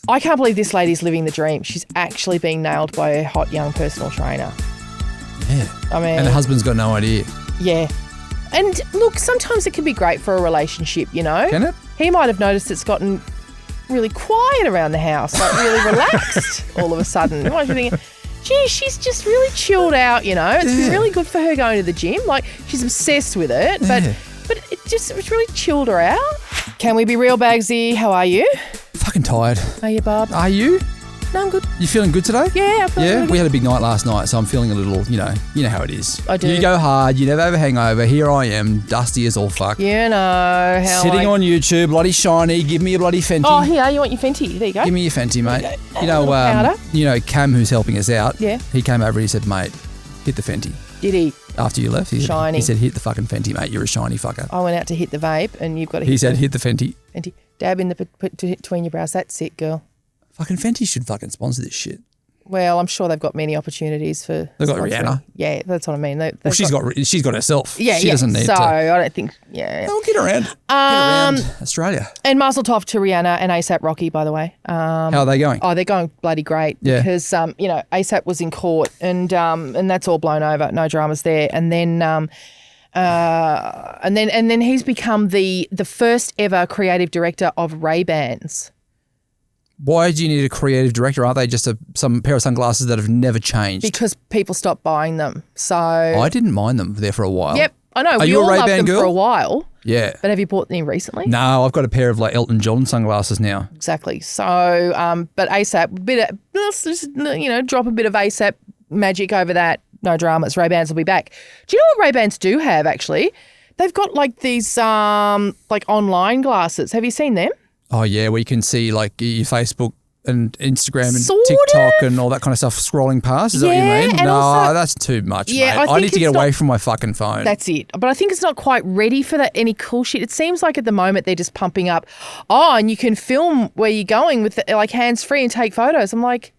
I can't believe this lady's living the dream. She's actually being nailed by a hot young personal trainer. Yeah. I mean, and the husband's got no idea. Yeah. And look, sometimes it can be great for a relationship, you know? Can it? He might have noticed it's gotten really quiet around the house, like really relaxed all of a sudden. You might be thinking, gee, she's just really chilled out, you know? It's been really good for her going to the gym. Like, she's obsessed with it, but it's really chilled her out. Can we be real, Bagsy? How are you? Fucking tired. Are you, Bob? Are you? No, I'm good. You feeling good today? Yeah, I'm feeling really We had a big night last night, so I'm feeling a little, you know how it is. I do. You go hard, you never have a hangover. Here I am, dusty as all fuck. You know how Sitting on YouTube, bloody shiny. Give me a bloody Fenty. Oh, here, you want your Fenty? There you go. Give me your Fenty, mate. Okay. You know Cam, who's helping us out. Yeah. He came over and he said, mate, hit the Fenty. Did he? After you left, Shiny. He said, hit the fucking Fenty, mate. You're a shiny fucker. I went out to hit the vape, and you've got to hit He said, hit the Fenty. Fenty. Dab in the between your brows. That's it, girl. Fucking Fenty should fucking sponsor this shit. Well, I'm sure they've got many opportunities for. They've got sponsoring. Rihanna. Yeah, that's what I mean. Well, she's got herself. Yeah, she doesn't need so to. I don't think. Yeah. We'll get around. Get around Australia. And Mazel Tov to Rihanna and ASAP Rocky, by the way. How are they going? Oh, they're going bloody great. Yeah. Because ASAP was in court and that's all blown over. No dramas there. And then and then he's become the first ever creative director of Ray-Bans. Why do you need a creative director? Aren't they just some pair of sunglasses that have never changed? Because people stopped buying them. So I didn't mind them there for a while. Yep, I know. Are We you a all loved Ray-Ban them girl? for a while. Yeah. But have you bought any recently? No, I've got a pair of like Elton John sunglasses now. Exactly. So, but ASAP, let's just, drop a bit of ASAP magic over that. No dramas. Ray-Bans will be back. Do you know what Ray-Bans do have actually? They've got like these like online glasses. Have you seen them? Oh yeah, where you can see like your Facebook and Instagram and Sort TikTok of. and all that kind of stuff scrolling past. Is that what you Yeah, mean? and No, also- that's too much, Yeah, mate. I I need think to get it's away not- from my fucking phone. That's it. But I think it's not quite ready for that any cool shit. It seems like at the moment they're just pumping up, and you can film where you're going with like hands free and take photos. I'm like,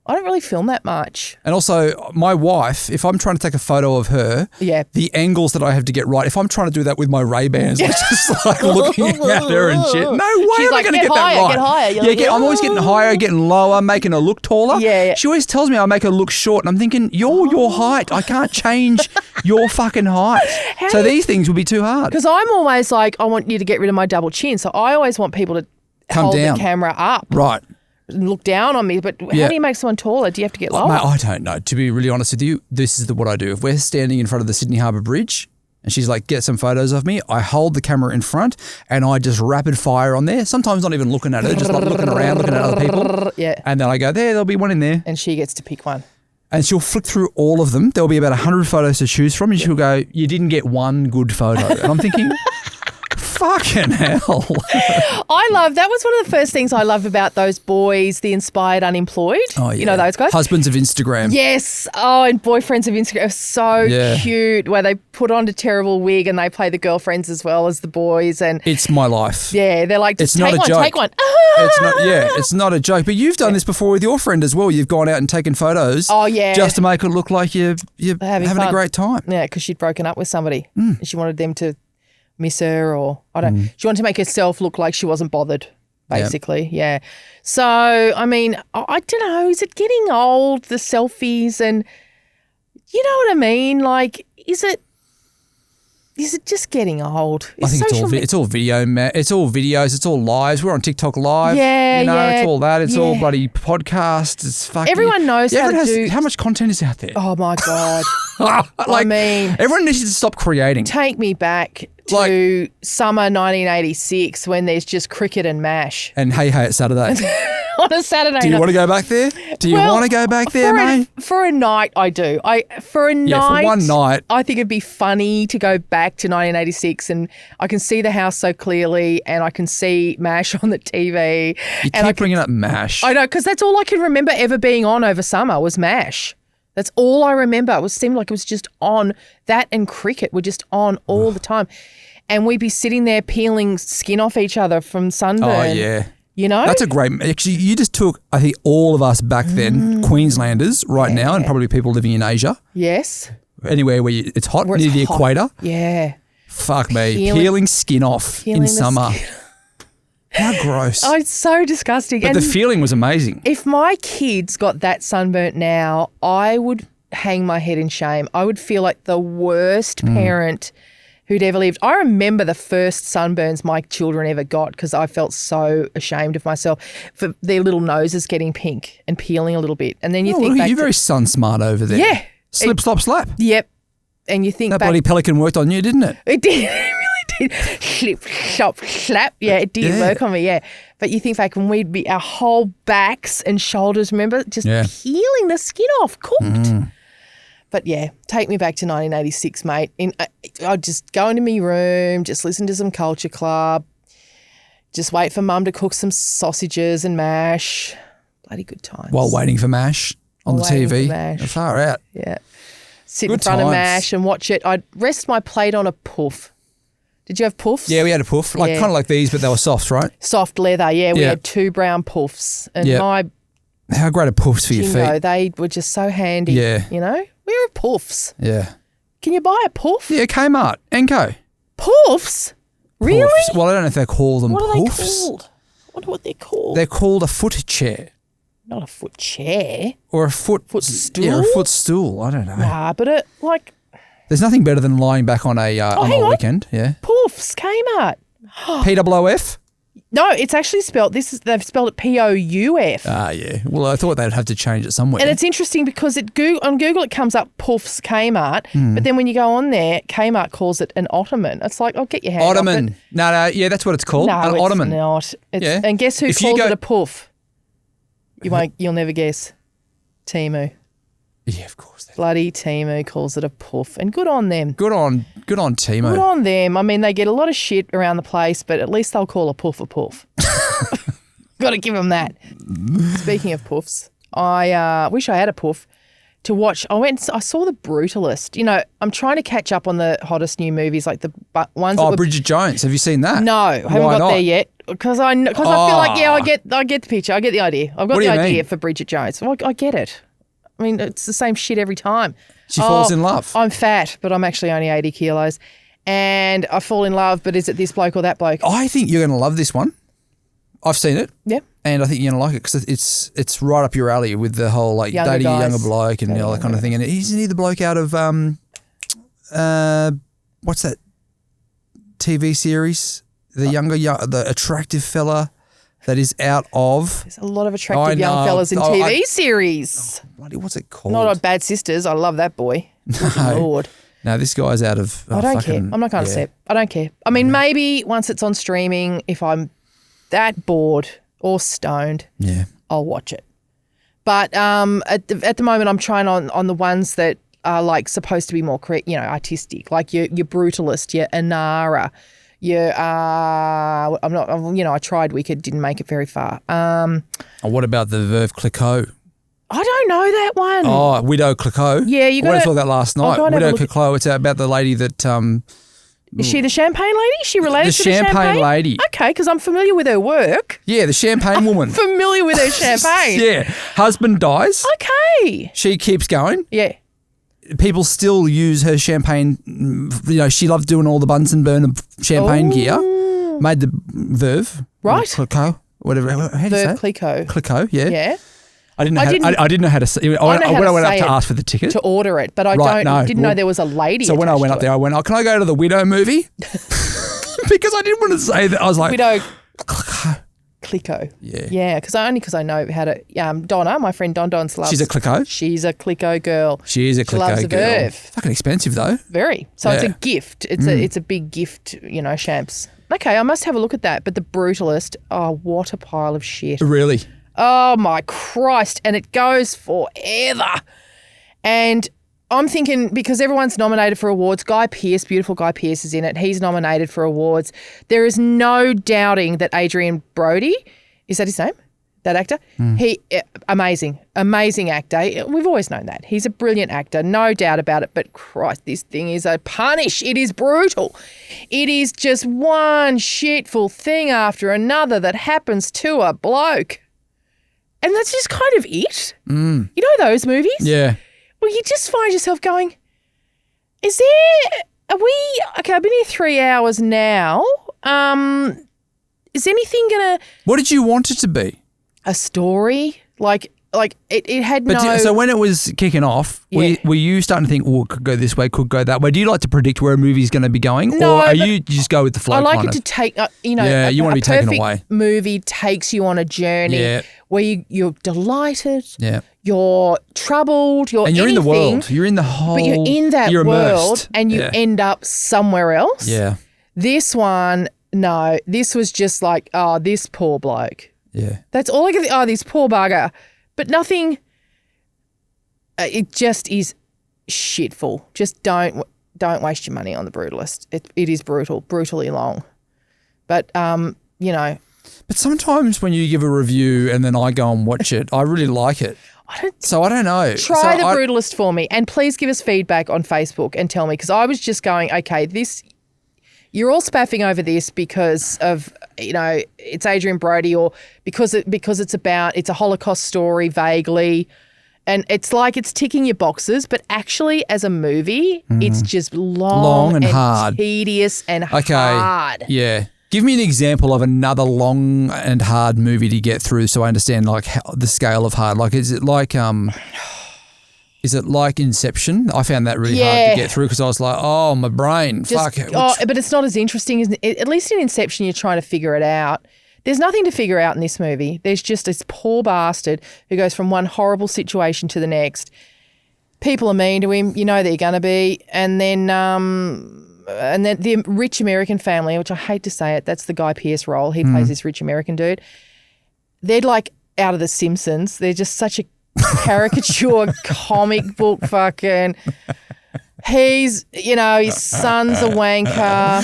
I don't really film that much. And also, my wife, if I'm trying to take a photo of her, Yeah. the angles that I have to get right, if I'm trying to do that with my Ray-Bans, it's just like looking at her and shit. No way She's am I like, going to "Get get higher, that right. get higher." You're like, I'm always getting higher, getting lower, making her look taller. Yeah. She always tells me I make her look short, and I'm thinking, you're your height. I can't change your fucking height. So these things would be too hard. Because I'm always like, I want you to get rid of my double chin. So I always want people to Come hold down. the camera up Right. and look down on me. But Yeah. how do you make someone taller? Do you have to get lower? Mate, I don't know. To be really honest with you, this is what I do. If we're standing in front of the Sydney Harbour Bridge and she's like, get some photos of me, I hold the camera in front and I just rapid fire on there. Sometimes not even looking at her, just like looking around, looking at other people. Yeah. And then I go, there'll be one in there. And she gets to pick one. And she'll flick through all of them. There'll be about 100 photos to choose from. And she'll go, you didn't get one good photo. And I'm thinking, fucking hell. That was one of the first things I love about those boys, the Inspired Unemployed. Oh, yeah. You know those guys? Husbands of Instagram. Yes. Oh, and boyfriends of Instagram are so Yeah. cute where they put on a terrible wig and they play the girlfriends as well as the boys. And It's my life. yeah, they're like, It's just not take a one, joke. take one. It's not a joke. But you've done this before with your friend as well. You've gone out and taken photos. Oh, yeah. Just to make it look like you're having a fun. great time. Yeah, because she'd broken up with somebody. Mm. And she wanted them to miss her or, I don't she wanted to make herself look like she wasn't bothered, basically. Yeah. So, I mean, I don't know. Is it getting old, the selfies and, you know what I mean? Like, is it just getting old? I think social it's all video, man. It's all videos. It's all lives. We're on TikTok live. Yeah, It's all that. It's all yeah. bloody podcasts. It's fucking. Everyone knows how to do- How much content is out there? Oh, my God. Like, mean- everyone needs to stop creating. Take me back to summer 1986 when there's just cricket and MASH And hey, it's Saturday. on a Saturday Do you night. want to go back there? Do you Well, want to go back there, for mate? For a night, I do. For one night. I think it'd be funny to go back to 1986 and I can see the house so clearly and I can see MASH on the TV. You and keep bringing up MASH. I know, because that's all I can remember ever being on over summer was MASH. That's all I remember. It seemed like it was just on. That and cricket were just on all the time. And we'd be sitting there peeling skin off each other from sunburn. Oh, yeah. You know? That's a great. Actually, you just took, I think, all of us back then, Queenslanders right now, and probably people living in Asia, Yes. anywhere where it's hot, Where near it's the hot. equator. Yeah. Fuck me. Peeling Peeling skin off peeling in the summer. skin. How gross. Oh, it's so disgusting. But And the feeling was amazing. if my kids got that sunburnt now, I would hang my head in shame. I would feel like the worst parent who'd ever lived. I remember the first sunburns my children ever got because I felt so ashamed of myself for their little noses getting pink and peeling a little bit. And then you think back You're to, very sun smart over there. Yeah. Slip, slop, slap. Yep. And you think That back. bloody pelican worked on you, didn't it? It did. It really did. Slip, slop, slap. Yeah, it did work on me, yeah. But you think back when we'd be our whole backs and shoulders, remember, just peeling the skin off, cooked. But yeah, take me back to 1986, mate. I'd just go into my room, just listen to some Culture Club, just wait for Mum to cook some sausages and mash. Bloody good times. While waiting for MASH on the Waiting for TV. MASH. Far out. Yeah. Sit Good in front of times. MASH and watch it. I'd rest my plate on a puff. Did you have puffs? Yeah, we had a puff, Yeah. kind of like these, but they were soft, right? Soft leather, yeah. We Yeah. had 2 brown puffs. And Yeah. my How great are puffs for your Jingo, feet? they were just so handy. Yeah. You know? We were puffs. Yeah. Can you buy a puff? Yeah, Kmart, Enco. Puffs? Really? Puffs. Well, I don't know if they call them What are puffs. they called? I wonder what they're called. They're called a foot chair Not a foot chair. or a footstool. Yeah, a footstool. I don't know. Nah, but like There's nothing better than lying back on a on hang a on. weekend. Yeah. puffs, Kmart. PWF. No, it's actually spelled. They've spelled it POUF. Ah, yeah. Well, I thought they'd have to change it somewhere. And it's interesting because on Google it comes up Puffs Kmart, Hmm. but then when you go on there, Kmart calls it an ottoman. It's like, oh, get your hand off Ottoman. it. No, yeah, that's what it's called. No, An it's ottoman. not. It's, Yeah. And guess who If you calls go- it a puff? You'll never guess. Temu. Yeah, of course. Bloody Temu calls it a puff. And good on them. Good on Timo. Good on them. I mean, they get a lot of shit around the place, but at least they'll call a puff a puff. Got to give them that. Speaking of puffs, I wish I had a puff to watch. I saw The Brutalist. You know, I'm trying to catch up on the hottest new movies, like the ones that Oh, were... Bridget Jones. Have you seen that? No, I haven't Why got not? there yet. Because I feel like, yeah, I get the picture. I get the idea. I've got What do the you idea mean? for Bridget Jones. Well, I get it. I mean, it's the same shit every time. She falls in love. I'm fat, but I'm actually only 80 kilos. And I fall in love, but is it this bloke or that bloke? I think you're going to love this one. I've seen it. Yeah. And I think you're going to like it because it's right up your alley with the whole like Younger dating a younger guys. bloke and all that kind of thing. And isn't he the bloke out of what's that TV series? The the attractive fella that is out of There's a lot of attractive I young know. fellas in Oh, TV series. bloody what's it called? Not on Bad Sisters. I love that boy. Good No. Lord. No, this guy's out of. I don't care. I'm not going to say it. I don't care. I mean, maybe once it's on streaming, if I'm that bored or stoned, Yeah. I'll watch it. But at the moment, I'm trying on the ones that are like supposed to be more artistic, like your Brutalist, your Inara, your I tried Wicked, didn't make it very far. What about the Veuve Clicquot? I don't know that one. Oh, Widow Clicquot. Yeah, you We gotta- saw that last I'll night. go and have a Widow look. Clicquot. It's about the lady that Is she the champagne lady? Is she related the to the champagne lady. Okay, because I'm familiar with her work. Yeah, the champagne woman. Familiar with her champagne. Yeah, husband dies. Okay. She keeps going. Yeah. People still use her champagne. You know, she loved doing all the Bunsen burner champagne gear. Made the Veuve. Right. Clicquot. Whatever. How do you say Veuve it? Clicquot. Clicquot, yeah. Yeah. I didn't know how to say it. I know how When to I went up say to it. ask for the ticket. To order it, but I Right, didn't know there was a lady. So when I attached went to up it. there, I went, can I go to the Widow movie? Because I didn't want to say that. I was like, Widow Clicquot. Yeah. Yeah, because I know how to. Donna, my friend Don's loves. she's a Clicquot. She's a Clicquot girl. She is a She loves Clicquot a girl. Veuve. Fucking expensive though. Very. So it's a Yeah. gift. It's a big gift. Champs. Okay, I must have a look at that. But The Brutalist. Oh, what a pile of shit. Really? Oh my Christ. And it goes forever. And I'm thinking, because everyone's nominated for awards, beautiful Guy Pearce is in it. He's nominated for awards. There is no doubting that Adrian Brody, is that his name? That actor? Amazing actor. We've always known that. He's a brilliant actor, no doubt about it. But Christ, this thing is a punish. It is brutal. It is just one shitful thing after another that happens to a bloke. And that's just kind of it. You know those movies? Yeah. Well, you just find yourself going, I've been here 3 hours now. is anything gonna What did you want it to be? a story like it had But no. so when it was kicking off, Yeah. were you starting to think, oh, it could go this way, could go that way? Do you like to predict where a movie's going to be going? No, or are but you just go with the flow I like kind it of? to take, you know, Yeah, you wanna a be taken perfect away. movie takes you on a journey Yeah. where you're delighted, Yeah. you're troubled, you're And you're in the anything, world. You're in the whole. but you're in that you're world immersed. and you yeah. end up somewhere else. Yeah. This one, no, this was just like, oh, this poor bloke. Yeah. That's all I can think. Oh, this poor bugger. But nothing. It just is shitful. Just don't waste your money on The Brutalist. It is brutally long. But you know, But sometimes when you give a review and then I go and watch it, I really like it. I don't know. Try The Brutalist for me, and please give us feedback on Facebook and tell me, because I was just going, okay, this. You're all spaffing over this because of, you know, it's Adrian Brody, or because it's a Holocaust story vaguely, and it's like it's ticking your boxes, but actually as a movie, it's just long and hard, tedious and Okay. hard. Yeah. Give me an example of another long and hard movie to get through, so I understand like the scale of hard. Like, is it like Inception? I found that really hard to get through because I was like, oh, my brain, fuck it. But it's not as interesting as at least in Inception. You're trying to figure it out. There's nothing to figure out in this movie. There's just this poor bastard who goes from one horrible situation to the next. People are mean to him. You know they're going to be. And then the rich American family, which I hate to say it, that's the Guy Pearce role. He plays this rich American dude. They're like out of The Simpsons. They're just such a caricature comic book fucking. He's, you know, his son's a wanker.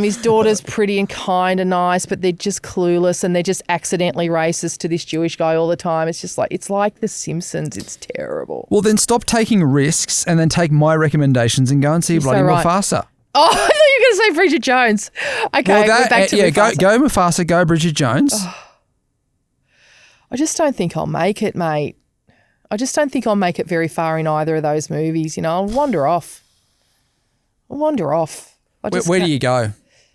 His daughter's pretty and kind and nice, but they're just clueless and they're just accidentally racist to this Jewish guy all the time. It's just like, it's like The Simpsons. It's terrible. Well, then stop taking risks and then take my recommendations and go and see bloody right. Mufasa. Oh, I thought you were going to say Bridget Jones. Okay, we're back to Mufasa. Go Mufasa, go Bridget Jones. I just don't think I'll make it, mate. I just don't think I'll make it very far in either of those movies. You know, I'll wander off. Where do you go?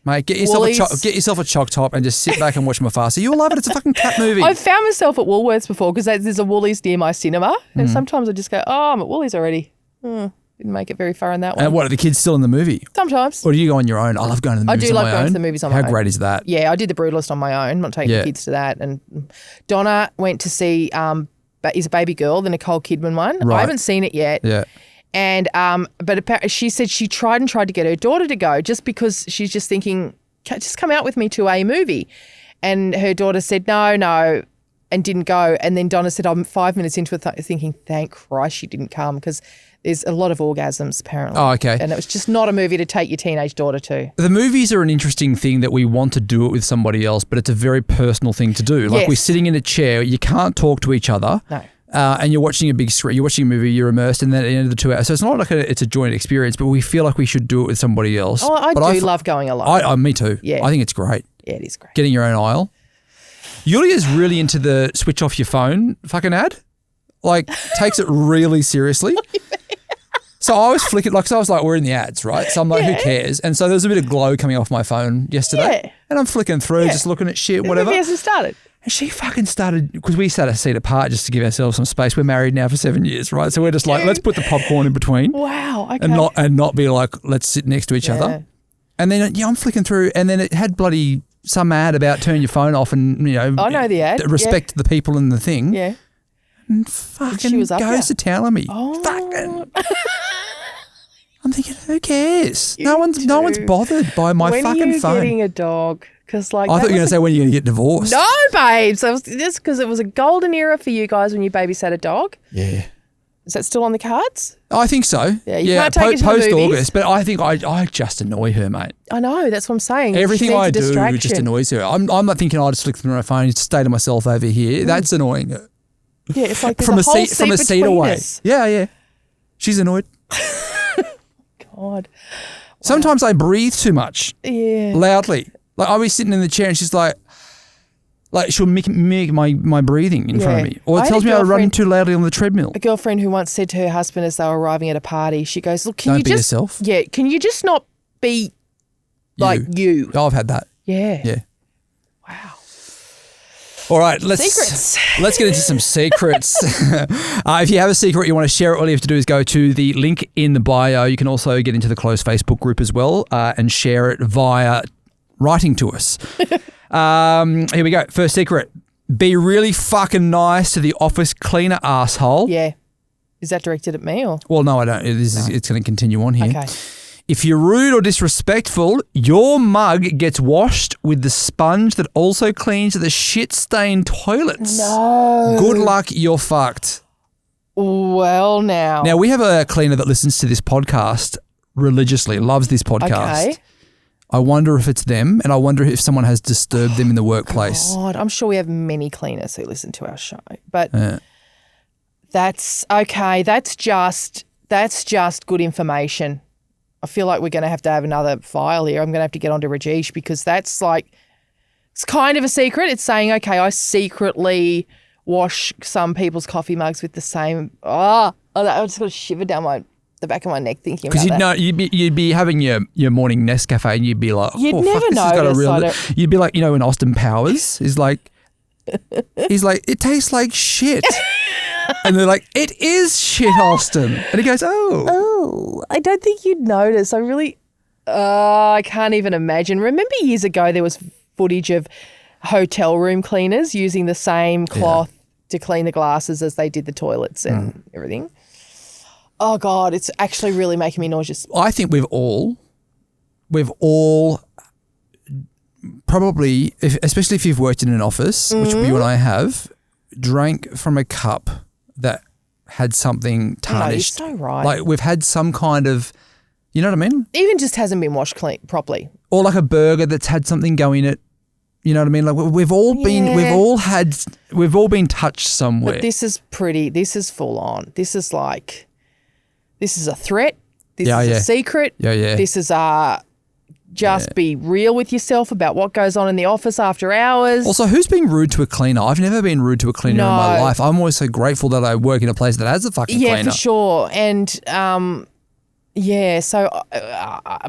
Mate, get Woolies. yourself a choc top and just sit back and watch Mufasa. You'll love it. It's a fucking cat movie. I've found myself at Woolworths before because there's a Woolies near my cinema. And sometimes I just go, oh, I'm at Woolies already. Didn't make it very far in that one. And what, are the kids still in the movie? Sometimes. Or do you go on your own? I love going to the movies on my own. I do love going to the movies on my own. How great is that? Yeah, I did The Brutalist on my own. I'm not taking the kids to that. And Donna went to see Is a Baby Girl, the Nicole Kidman one. Right. I haven't seen it yet. Yeah. And but she said she tried to get her daughter to go just because she's just thinking, just come out with me to a movie. And her daughter said, no, and didn't go. And then Donna said, I'm 5 minutes into it thinking, thank Christ she didn't come, because there's a lot of orgasms apparently. Oh, okay. And it was just not a movie to take your teenage daughter to. The movies are an interesting thing that we want to do it with somebody else, but it's a very personal thing to do. Like Yes. we're sitting in a chair, you can't talk to each other. No. And you're watching a big screen, you're watching a movie, you're immersed, and then at the end of the 2 hours. So it's not like it's a joint experience, but we feel like we should do it with somebody else. Oh, I But love going alone. Me too. Yeah. I think it's great. Yeah, it is great. Getting your own aisle. Yulia's really into the switch off your phone fucking ad. Like, takes it really seriously. So I was flicking, so I was like, we're in the ads, right? So I'm like, who cares? And so there was a bit of glow coming off my phone yesterday. Yeah. And I'm flicking through, just looking at shit, The whatever. movie hasn't started. And she fucking started, because we sat a seat apart just to give ourselves some space. We're married now for 7 years, right? So we're just like, let's put the popcorn in between. Wow. Okay. And not be like, let's sit next to each other. And then, I'm flicking through, and then it had bloody some ad about turn your phone off and, I know the ad. respect the people in the thing. Yeah. And fucking She was up goes to town on me. Oh. Fucking. I'm thinking, who cares? No one's bothered by my when fucking are you phone. getting a dog? Because I thought you were going to say when you're going to get divorced. No, babes. Just because it was a golden era for you guys when you babysat a dog. Yeah. Is that still on the cards? I think so. Yeah, you can't take it to the post movies. August, but I think I just annoy her, mate. I know. That's what I'm saying. Everything She needs I a do distraction. just annoys her. I'm not thinking I just flick through my phone and stay to myself over here. That's annoying her. Yeah, it's like there's From a whole seat between away. us. Yeah. She's annoyed. God. Sometimes I breathe too much. Yeah. Loudly. Like I'll be sitting in the chair and she's like she'll mimic my breathing in front of me. Or I it had tells a me I run girlfriend- too loudly on the treadmill. A girlfriend who once said to her husband as they were arriving at a party, she goes, look, can Don't you be just... yourself. Yeah, can you just not be like you? Oh, I've had that. Yeah. Yeah. All right, Secrets. let's get into some secrets. If you have a secret you want to share, all you have to do is go to the link in the bio. You can also get into the closed Facebook group as well and share it via writing to us. Here we go. First secret. Be really fucking nice to the office cleaner asshole. Yeah. Is that directed at me or? Well, no, I don't. It's going to continue on here. Okay. If you're rude or disrespectful, your mug gets washed with the sponge that also cleans the shit-stained toilets. No. Good luck, you're fucked. Well, now. Now, we have a cleaner that listens to this podcast religiously, loves this podcast. Okay. I wonder if it's them, and I wonder if someone has disturbed them in the workplace. God, I'm sure we have many cleaners who listen to our show, but that's okay. That's just good information. I feel like we're going to have another file here. I'm going to have to get onto Rajesh because that's like, it's kind of a secret. It's saying, okay, I secretly wash some people's coffee mugs with the same. I just got a shiver down the back of my neck thinking about that. You'd be having your morning Nescafe and you'd be like, You'd never fuck, this has got a notice, real. You'd be like, when Austin Powers is like, he's like, it tastes like shit. And they're like, it is shit, Austin. And he goes, Oh, I don't think you'd notice. I can't even imagine. Remember years ago there was footage of hotel room cleaners using the same cloth to clean the glasses as they did the toilets and everything. Oh, God, it's actually really making me nauseous. I think we've all probably, especially if you've worked in an office, which you and I have, drank from a cup that had something tarnished. No, you're so right. Like we've had some kind of, you know what I mean? Even just hasn't been washed clean properly. Or like a burger that's had something go in it. You know what I mean? Like we've all been touched somewhere. But this is full on. This is a threat. This is a secret. Yeah. This is be real with yourself about what goes on in the office after hours. Also, who's being rude to a cleaner? I've never been rude to a cleaner in my life. I'm always so grateful that I work in a place that has a fucking cleaner. Yeah, for sure. And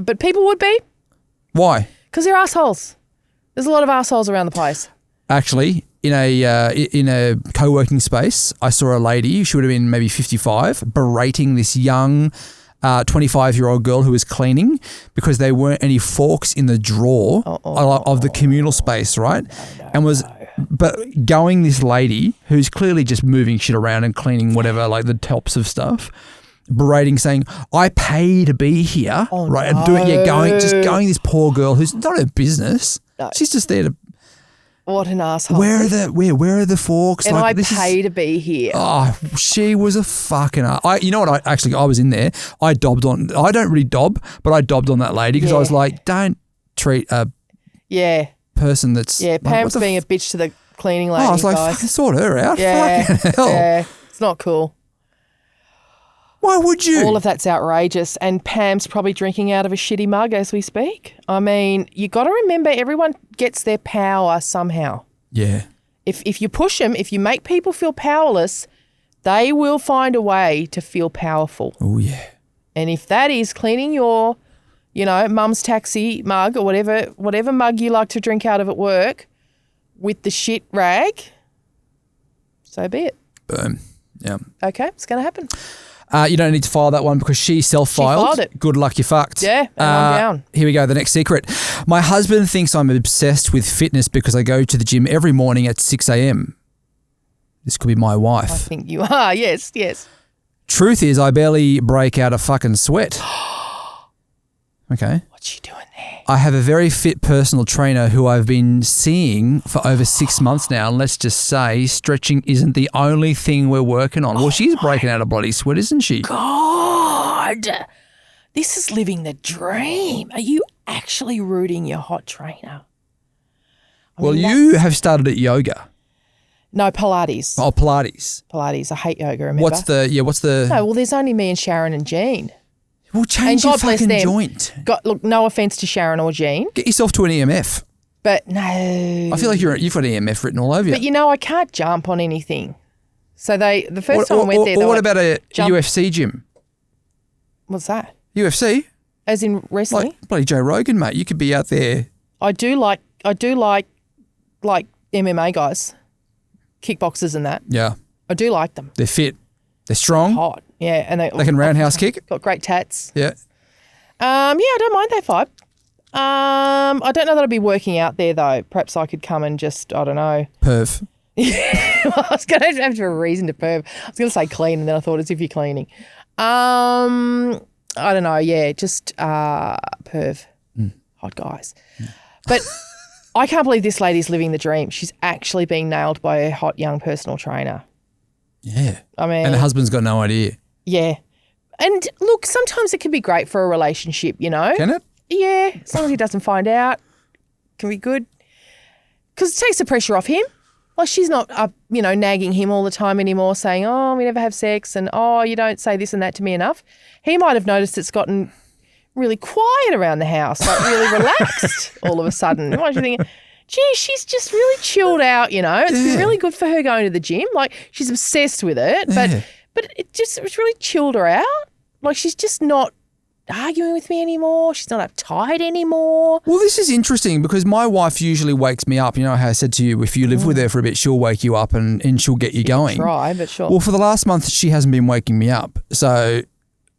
but people would be. Why? Because they're assholes. There's a lot of assholes around the place. Actually, in a co-working space, I saw a lady, she would have been maybe 55, berating this young 25-year-old girl who was cleaning because there weren't any forks in the drawer of the communal space, right? But going this lady who's clearly just moving shit around and cleaning whatever, like the tops of stuff, berating, saying, I pay to be here, right? No. And going this poor girl who's not her business. No. She's just there to. What an asshole. Where are the forks? And I pay to be here. Oh, she was a fucking you know what, I was in there. I don't really dob, but I dobbed on that lady because I was like, don't treat a person that's. Yeah, Pam's being a bitch to the cleaning lady, I was like, guys. fucking sort her out. Yeah, fucking hell. Yeah, it's not cool. Why would you? All of that's outrageous. And Pam's probably drinking out of a shitty mug as we speak. I mean, you got to remember everyone gets their power somehow. Yeah. If you push them, if you make people feel powerless, they will find a way to feel powerful. Oh, yeah. And if that is cleaning your, mum's taxi mug or whatever mug you like to drink out of at work with the shit rag, so be it. Boom. Yeah. Okay, it's going to happen. You don't need to file that one because she self-filed. She filed it. Good luck, you're fucked. Yeah, and I'm down. Here we go, the next secret. My husband thinks I'm obsessed with fitness because I go to the gym every morning at 6 a.m. This could be my wife. I think you are, yes. Truth is, I barely break out a fucking sweat. Okay. What's she doing there? I have a very fit personal trainer who I've been seeing for over 6 months now. And let's just say stretching isn't the only thing we're working on. Well, she's breaking out a bloody sweat, isn't she? God, this is living the dream. Are you actually rooting your hot trainer? You have started at yoga. No, Pilates. Oh, Pilates. Pilates. I hate yoga, remember? What's the... No, well, there's only me and Sharon and Jean. Well, change your fucking joint. Look, no offence to Sharon or Jean. Get yourself to an EMF. But no. I feel like you've got EMF written all over you. But I can't jump on anything. So the first time I went there, what about a UFC gym? What's that? UFC? As in wrestling? Like bloody Joe Rogan, mate. You could be out there. I do like MMA guys. kickboxers and that. Yeah. I do like them. They're fit. They're strong. Hot. Yeah. And they can roundhouse kick. Got great tats. Yeah. Yeah, I don't mind that vibe. I don't know that I'd be working out there though. Perhaps I could come and just, I don't know. Perv. I was going to have a reason to perv. I was going to say clean and then I thought as if you're cleaning. I don't know. Yeah, just perv. Hot guys. But I can't believe this lady's living the dream. She's actually being nailed by a hot young personal trainer. Yeah. I mean. And the husband's got no idea. Yeah. And look, sometimes it can be great for a relationship, you know. Can it? Yeah, as long as he doesn't find out, can be good. Because it takes the pressure off him. Like she's not, nagging him all the time anymore, saying, "Oh, we never have sex," and "Oh, you don't say this and that to me enough." He might have noticed it's gotten really quiet around the house, like really relaxed all of a sudden. You might be thinking, "Gee, she's just really chilled out." It's been really good for her going to the gym. Like she's obsessed with it, but it was really chilled her out. Like she's just not arguing with me anymore. She's not uptight anymore. Well, this is interesting because my wife usually wakes me up. You know how I said to you, if you live with her for a bit, she'll wake you up and she'll get you going. Try, but sure. Well, for the last month, she hasn't been waking me up. So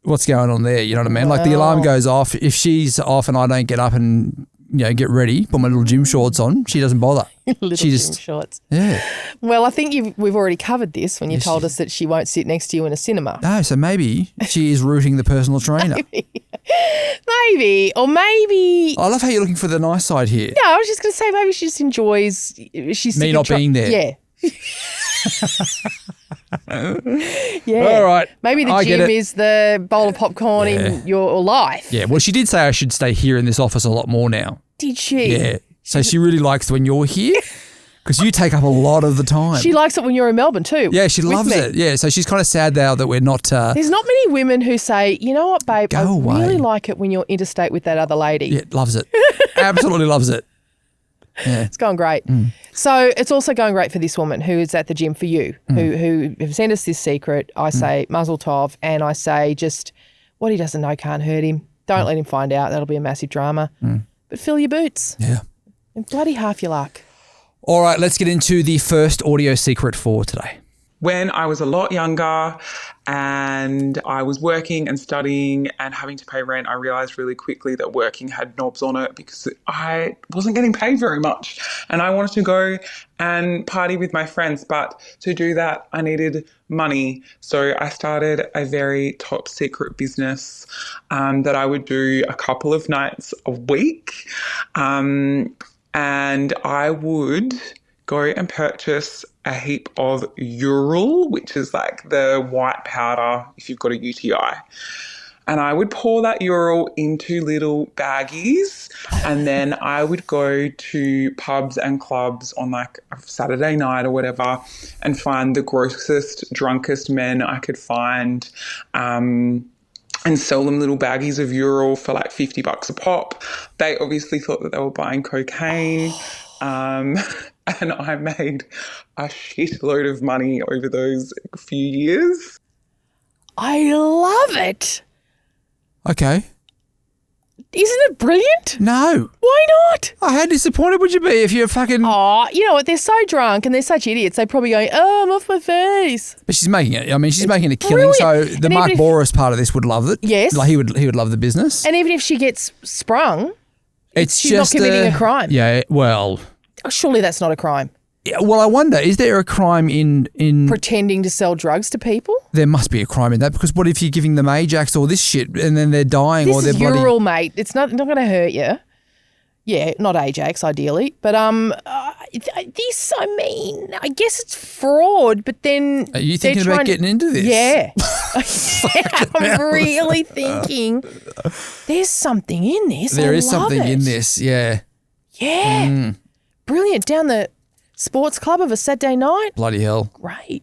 what's going on there? You know what I mean? Like the alarm goes off. If she's off and I don't get up and get ready, put my little gym shorts on, she doesn't bother. Gym shorts. Yeah. Well, I think we've already covered this when you told us that she won't sit next to you in a cinema. No, so maybe she is rooting the personal trainer. Maybe. Or maybe. I love how you're looking for the nice side here. Yeah, I was just going to say maybe she just enjoys. She's me not being there. Yeah. Yeah. All right. Maybe the gym is the bowl of popcorn in your life. Yeah. Well, she did say I should stay here in this office a lot more now. Did she? Yeah. So she really likes when you're here because you take up a lot of the time. She likes it when you're in Melbourne too. Yeah, she loves it. Yeah. So she's kind of sad now that we're not. There's not many women who say, you know what, babe, Go I away. really like it when you're interstate with that other lady. Yeah, loves it. Absolutely loves it. Yeah. It's going great. So it's also going great for this woman who is at the gym for you, who have sent us this secret. I say Mazel Tov, and I say just what he doesn't know can't hurt him. Don't let him find out. That'll be a massive drama. But fill your boots. Yeah. And bloody half your luck. All right, let's get into the first audio secret for today. When I was a lot younger and I was working and studying and having to pay rent, I realised really quickly that working had knobs on it because I wasn't getting paid very much and I wanted to go and party with my friends. But to do that, I needed money. So I started a very top secret business that I would do a couple of nights a week. And I would go and purchase a heap of Ural, which is like the white powder if you've got a UTI. And I would pour that Ural into little baggies and then I would go to pubs and clubs on like a Saturday night or whatever and find the grossest, drunkest men I could find and sell them little baggies of Ural for like $50 a pop. They obviously thought that they were buying cocaine. And I made a shitload of money over those few years. I love it. Okay. Isn't it brilliant? No. Why not? Oh, how disappointed would you be if you're fucking... Oh, you know what? They're so drunk and they're such idiots. They're probably going, oh, I'm off my face. But she's making it. I mean, she's making a killing. Brilliant. So the And Mark even if- Boris part of this would love it. Yes. Like he would love the business. And even if she gets sprung, It's she's not just committing a crime. Yeah, well... surely that's not a crime. Yeah, well, I wonder, is there a crime in Pretending to sell drugs to people? there must be a crime in that because what if you're giving them Ajax or this shit and then they're dying or This they're is bloody... Ural, mate. It's not going to hurt you. Yeah, not Ajax, ideally. But this, I mean, I guess it's fraud, but then... Are you thinking about getting into this? Yeah. I'm really thinking there's something in this. There is love something it. in this, yeah. Yeah. Brilliant. Down the sports club of a Saturday night. Bloody hell. Great.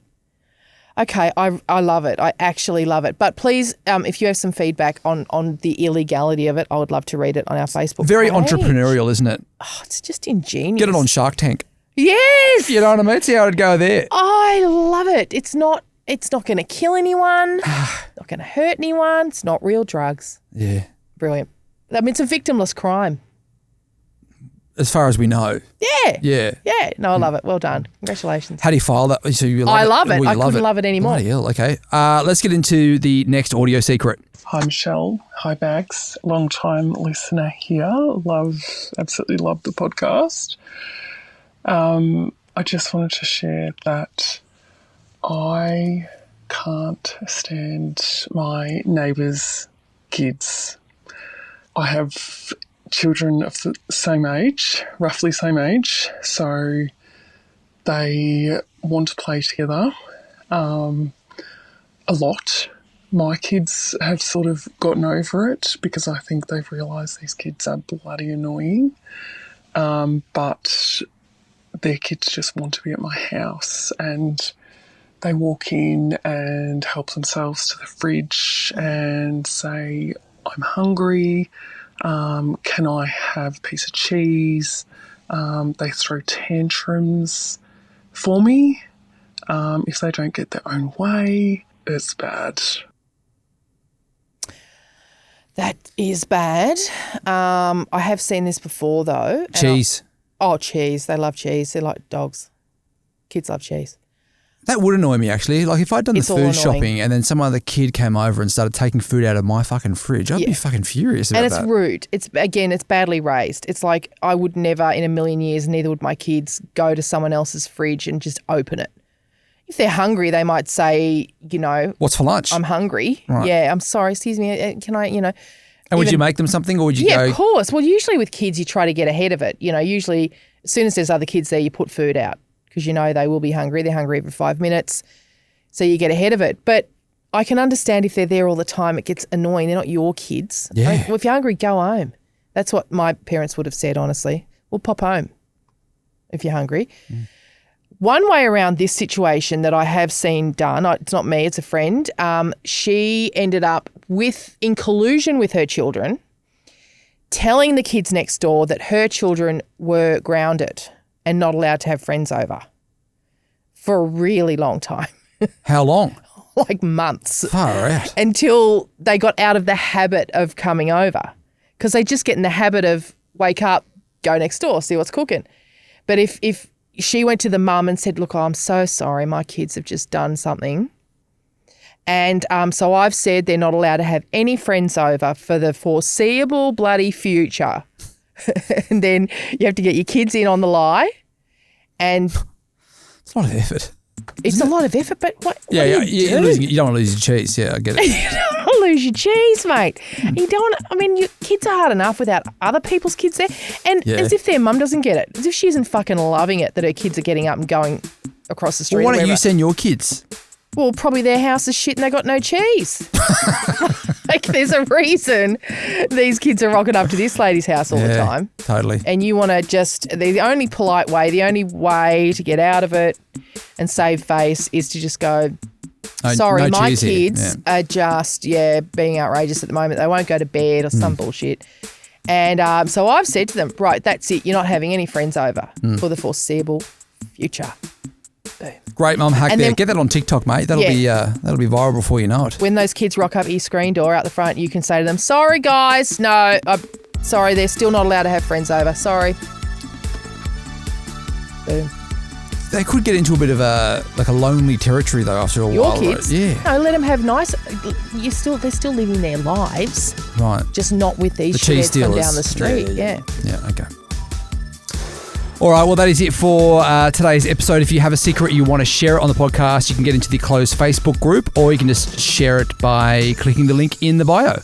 Okay, I love it. I actually love it. But please, if you have some feedback on the illegality of it, I would love to read it on our Facebook Very page. entrepreneurial, isn't it? Oh, it's just ingenious. Get it on Shark Tank. Yes. You know what I mean? See how it'd go there. I love it. It's not going to kill anyone. Not going to hurt anyone. It's not real drugs. Yeah. Brilliant. I mean, it's a victimless crime. as far as we know. Yeah. Yeah. Yeah. No, I love it. Well done. Congratulations. How do you file that? So you love I love it. Well, I you couldn't love it anymore. Bloody hell, okay. Let's get into the next audio secret. Hi, Michelle. Hi, Bags. Long time listener here. Absolutely love the podcast. I just wanted to share that I can't stand my neighbours' kids. I have children of the same age, roughly same age, so they want to play together a lot. My kids have sort of gotten over it because I think they've realised these kids are bloody annoying, but their kids just want to be at my house, and they walk in and help themselves to the fridge and say, I'm hungry, can I have a piece of cheese? They throw tantrums for me if they don't get their own way. It's bad. That is bad. I have seen this before though. Cheese. Cheese. They love cheese. They're like dogs. Kids love cheese. That would annoy me actually. Like if I'd done It's the all food annoying. shopping and then some other kid came over and started taking food out of my fucking fridge, I'd be fucking furious about And it's that. rude. It's badly raised. It's like I would never in a million years, neither would my kids, go to someone else's fridge and just open it. If they're hungry, they might say, What's for lunch? I'm hungry. Right. Yeah, I'm sorry. Excuse me. Can I, and would you make them something or would you Yeah, go? of course. Well, usually with kids, you try to get ahead of it. Usually as soon as there's other kids there, you put food out because they will be hungry. They're hungry every 5 minutes. So you get ahead of it. But I can understand if they're there all the time, it gets annoying. They're not your kids. Yeah. Well, if you're hungry, go home. That's what my parents would have said, honestly. Well, pop home if you're hungry. One way around this situation that I have seen done, it's not me, it's a friend, she ended up in collusion with her children, telling the kids next door that her children were grounded and not allowed to have friends over for a really long time. How long? Like months. Far out. Until they got out of the habit of coming over because they just get in the habit of wake up, go next door, see what's cooking. But if she went to the mum and said, look, I'm so sorry, my kids have just done something. And so I've said they're not allowed to have any friends over for the foreseeable bloody future. And then you have to get your kids in on the lie. And It's a lot of effort. it's a lot of effort, but what do You you don't want to lose your cheese. Yeah, I get it. You don't want to lose your cheese, mate. You don't want to, your kids are hard enough without other people's kids there. And Yeah. as if their mum doesn't get it. As if she isn't fucking loving it that her kids are getting up and going across the street. Well, why or don't you wherever. send your kids? Well, probably their house is shit and they got no cheese. Like there's a reason these kids are rocking up to this lady's house all the time. Totally. And you want to the only polite way, the only way to get out of it and save face is to just go, sorry, no my cheese here. kids are just, being outrageous at the moment. They won't go to bed or some bullshit. And so I've said to them, right, that's it. You're not having any friends over for the foreseeable future. Boom. Great mum hack And there. then- Get that on TikTok, mate. That'll be viral before you know it. When those kids rock up at your screen door out the front, you can say to them, sorry, guys, no, sorry, they're still not allowed to have friends over. Sorry. Boom. They could get into a bit of a lonely territory though after a Your while. kids? Right? Yeah. No, let them have nice. They're still living their lives, Right. just not with these The cheese shitheads from stealers. down the street. Yeah. Yeah, okay. All right, well, that is it for today's episode. If you have a secret you want to share it on the podcast, you can get into the closed Facebook group or you can just share it by clicking the link in the bio.